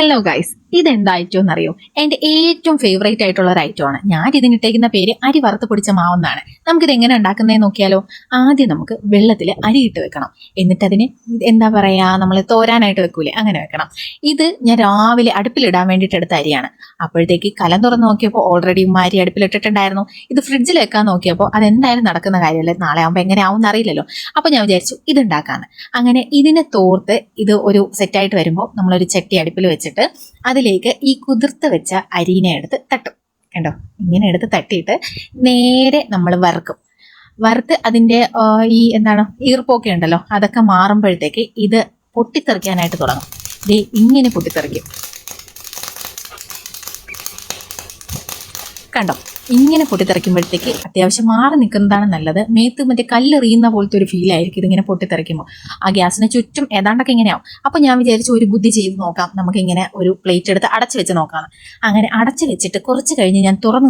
Hello guys, ഇതെന്താ item എന്നറിയോ? എന്റെ ഏറ്റവും ഫേവറേറ്റ് ആയിട്ടുള്ള ഒരു ഐറ്റമാണ്. ഞാൻ ഇതിനിട്ടേക്കുന്ന പേര് അരി വറുത്ത് പൊടിച്ച മാവെന്നാണ്. നമുക്കിത് എങ്ങനെ ഉണ്ടാക്കുന്നതെന്ന് നോക്കിയാലോ? ആദ്യം നമുക്ക് വെള്ളത്തിൽ അരി ഇട്ട് വെക്കണം. എന്നിട്ട് അതിന് എന്താ പറയാ, നമ്മൾ തോരാനായിട്ട് വെക്കൂലേ, അങ്ങനെ വെക്കണം. ഇത് ഞാൻ രാവിലെ അടുപ്പിലിടാൻ വേണ്ടിയിട്ട് എടുത്ത അരിയാണ്. അപ്പോഴത്തേക്ക് കലം തുറന്ന് നോക്കിയപ്പോൾ ഓൾറെഡി അരി അടുപ്പിലിട്ടിട്ടുണ്ടായിരുന്നു. ഇത് ഫ്രിഡ്ജിൽ വെക്കാൻ നോക്കിയപ്പോൾ അതെന്തായാലും നടക്കുന്ന കാര്യമല്ലേ, നാളെ ആകുമ്പോൾ എങ്ങനെ ആവും എന്നറിയില്ലല്ലോ. അപ്പോൾ ഞാൻ വിചാരിച്ചു ഇതുണ്ടാക്കാന്ന്. അങ്ങനെ ഇതിനെ തോർത്ത് ഇത് ഒരു സെറ്റായിട്ട് വരുമ്പോൾ നമ്മളൊരു ചട്ടി അടുപ്പിൽ വെച്ചിട്ട് അതിലേക്ക് ഈ കുതിർത്ത് വെച്ച അരിനെ എടുത്ത് തട്ടും. കണ്ടോ, ഇങ്ങനെ എടുത്ത് തട്ടിയിട്ട് നേരെ നമ്മൾ വറുത്ത് അതിൻ്റെ ഈ എന്താണ് ഈർപ്പൊക്കെ ഉണ്ടല്ലോ അതൊക്കെ മാറുമ്പോഴത്തേക്ക് ഇത് പൊട്ടിത്തെറിക്കാനായിട്ട് തുടങ്ങും. ദേ ഇങ്ങനെ പൊട്ടിത്തെറിക്കും. കണ്ടോ, ഇങ്ങനെ പൊട്ടിത്തെറിക്കുമ്പോഴത്തേക്ക് അത്യാവശ്യം മാറി നിൽക്കുന്നതാണ് നല്ലത്. മേത്ത് മറ്റേ കല്ലെറിയുന്ന പോലത്തെ ഒരു ഫീൽ ആയിരിക്കും ഇതിങ്ങനെ പൊട്ടിത്തെറിക്കുമ്പോൾ. ആ ഗ്യാസിന് ചുറ്റും ഏതാണ്ടൊക്കെ ഇങ്ങനെയാവും. അപ്പോൾ ഞാൻ വിചാരിച്ചു ഒരു ബുദ്ധി ചെയ്ത് നോക്കാം, നമുക്കിങ്ങനെ ഒരു പ്ലേറ്റ് എടുത്ത് അടച്ചു വെച്ച് നോക്കാം. അങ്ങനെ അടച്ചു വെച്ചിട്ട് കുറച്ച് കഴിഞ്ഞ് ഞാൻ തുറന്ന്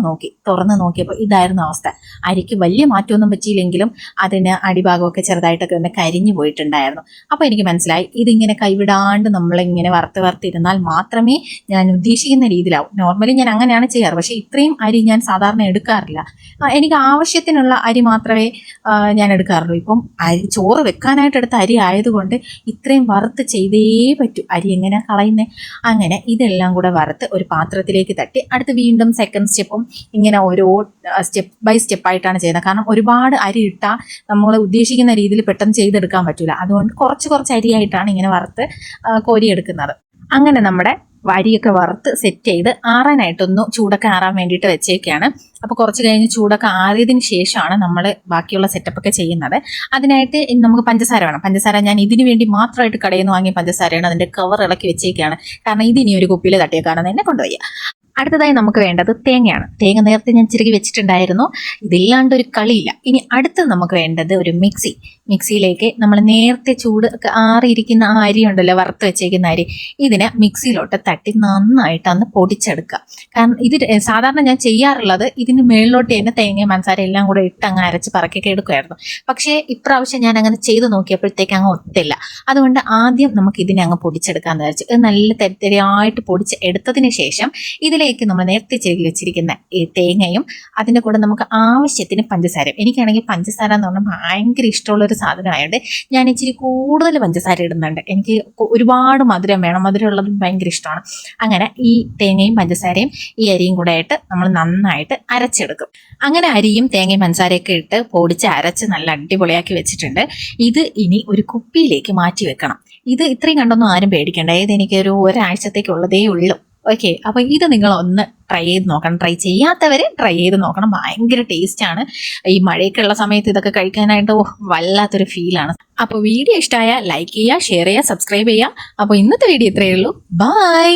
നോക്കിയപ്പോൾ ഇതായിരുന്നു അവസ്ഥ. അരിക്ക് വലിയ മാറ്റമൊന്നും പറ്റിയില്ലെങ്കിലും അതിന് അടിഭാഗമൊക്കെ ചെറുതായിട്ടൊക്കെ ഒന്ന് കരിഞ്ഞു പോയിട്ടുണ്ടായിരുന്നു. അപ്പോൾ എനിക്ക് മനസ്സിലായി ഇതിങ്ങനെ കൈവിടാണ്ട് നമ്മളിങ്ങനെ വറുത്തിരുന്നാൽ മാത്രമേ ഞാൻ ഉദ്ദേശിക്കുന്ന രീതിയിലാവും. നോർമലി ഞാൻ അങ്ങനെയാണ് ചെയ്യാറ്, പക്ഷേ ഇത്രയും അരി ഞാൻ സാധാരണ എടുക്കാറില്ല. എനിക്ക് ആവശ്യത്തിനുള്ള അരി മാത്രമേ ഞാൻ എടുക്കാറുള്ളൂ. ഇപ്പം ചോറ് വെക്കാനായിട്ട് എടുത്ത അരി ആയതുകൊണ്ട് ഇത്രയും വറുത്ത് ചെയ്തേ പറ്റൂ. അരി എങ്ങനെ കളയുന്നത്? അങ്ങനെ ഇതെല്ലാം കൂടെ വറുത്ത് ഒരു പാത്രത്തിലേക്ക് തട്ടി അടുത്ത് വീണ്ടും സെക്കൻഡ് സ്റ്റെപ്പും ഇങ്ങനെ ഓരോ സ്റ്റെപ്പ് ബൈ സ്റ്റെപ്പായിട്ടാണ് ചെയ്യുന്നത്. കാരണം ഒരുപാട് അരി ഇട്ടാൽ നമ്മൾ ഉദ്ദേശിക്കുന്ന രീതിയിൽ പെട്ടെന്ന് ചെയ്തെടുക്കാൻ പറ്റില്ല. അതുകൊണ്ട് കുറച്ച് അരിയായിട്ടാണ് ഇങ്ങനെ വറുത്ത് കോരിയെടുക്കുന്നത്. അങ്ങനെ നമ്മുടെ അരിയൊക്കെ വറുത്ത് സെറ്റ് ചെയ്ത് ആറാനായിട്ടൊന്ന് ചൂടൊക്കെ ആറാൻ വേണ്ടിയിട്ട് വെച്ചേക്കാണ്. അപ്പോൾ കുറച്ച് കഴിഞ്ഞ് ചൂടൊക്കെ ആറിയതിന് ശേഷമാണ് നമ്മൾ ബാക്കിയുള്ള സെറ്റപ്പൊക്കെ ചെയ്യുന്നത്. അതിനായിട്ട് നമുക്ക് പഞ്ചസാര വേണം. പഞ്ചസാര ഞാൻ ഇതിന് വേണ്ടി മാത്രമായിട്ട് കടയിൽ നിന്ന് വാങ്ങിയ പഞ്ചസാരയാണ്. അതിൻ്റെ കവർ ഇളക്കി വെച്ചേക്കാണ്. കാരണം ഇതിനി ഒരു കുപ്പിയിൽ തട്ടിയേക്കാണെന്ന് എന്നെ കൊണ്ടുപോയി. അടുത്തതായി നമുക്ക് വേണ്ടത് തേങ്ങയാണ്. തേങ്ങ നേരത്തെ ഞാൻ ചിരകി വെച്ചിട്ടുണ്ടായിരുന്നു. ഇതില്ലാണ്ട് ഒരു കളിയില്ല. ഇനി അടുത്ത് നമുക്ക് വേണ്ടത് ഒരു മിക്സിയിലേക്ക് നമ്മൾ നേരത്തെ ചൂട് ആറിയിരിക്കുന്ന ആ അരി ഉണ്ടല്ലോ, വറുത്ത് വെച്ചേക്കുന്ന അരി, ഇതിനെ മിക്സിയിലോട്ട് തട്ടി നന്നായിട്ട് അന്ന് പൊടിച്ചെടുക്കുക. കാരണം ഇത് സാധാരണ ഞാൻ ചെയ്യാറുള്ളത് ഇതിന് മേളിലോട്ട് തന്നെ തേങ്ങയും പഞ്ചസാര എല്ലാം കൂടെ ഇട്ട് അങ്ങ് അരച്ച് പറക്കൊക്കെ എടുക്കുമായിരുന്നു. പക്ഷേ ഇപ്രാവശ്യം ഞാൻ അങ്ങനെ ചെയ്ത് നോക്കിയപ്പോഴത്തേക്ക് അങ്ങ് ഒത്തില്ല. അതുകൊണ്ട് ആദ്യം നമുക്ക് ഇതിനെ അങ്ങ് പൊടിച്ചെടുക്കാമെന്ന് വിചാരിച്ചു. ഇത് നല്ല തെരയായിട്ട് പൊടിച്ച് എടുത്തതിന് ശേഷം ഇതിലേക്ക് നമ്മൾ നേരത്തെ ചിരകി വെച്ചിരിക്കുന്ന ഈ തേങ്ങയും അതിൻ്റെ കൂടെ നമുക്ക് ആവശ്യത്തിന് പഞ്ചസാരയും. എനിക്കാണെങ്കിൽ പഞ്ചസാര എന്ന് പറഞ്ഞാൽ ഭയങ്കര ഇഷ്ടമുള്ളൊരു സാധനമായതുകൊണ്ട് ഞാൻ ഇച്ചിരി കൂടുതൽ പഞ്ചസാര ഇടുന്നുണ്ട്. എനിക്ക് ഒരുപാട് മധുരം വേണം, മധുരമുള്ളത് ഭയങ്കര ഇഷ്ടമാണ്. അങ്ങനെ ഈ തേങ്ങയും പഞ്ചസാരയും ഈ അരിയും കൂടെ ആയിട്ട് നമ്മൾ നന്നായിട്ട് അരച്ചെടുക്കും. അങ്ങനെ അരിയും തേങ്ങയും പഞ്ചസാരയൊക്കെ ഇട്ട് പൊടിച്ച് അരച്ച് നല്ല അടിപൊളിയാക്കി വെച്ചിട്ടുണ്ട്. ഇത് ഇനി ഒരു കുപ്പിയിലേക്ക് മാറ്റി വെക്കണം. ഇത് ഇത്രയും കണ്ടൊന്നും ആരും പേടിക്കേണ്ട. ഇതെനിക്കൊരു ഒരാഴ്ചത്തേക്കുള്ളതേ ഉള്ളൂ. ഓക്കെ, അപ്പോൾ ഇത് നിങ്ങളൊന്ന് ട്രൈ ചെയ്ത് നോക്കണം. ട്രൈ ചെയ്യാത്തവർ ട്രൈ ചെയ്ത് നോക്കണം. ഭയങ്കര ടേസ്റ്റാണ്. ഈ മഴയൊക്കെ ഉള്ള സമയത്ത് ഇതൊക്കെ കഴിക്കാനായിട്ട് വല്ലാത്തൊരു ഫീലാണ്. അപ്പോൾ വീഡിയോ ഇഷ്ടമായാൽ ലൈക്ക് ചെയ്യുക, ഷെയർ ചെയ്യുക, സബ്സ്ക്രൈബ് ചെയ്യുക. അപ്പോൾ ഇന്നത്തെ വീഡിയോ ഇത്രയേ ഉള്ളൂ. ബൈ.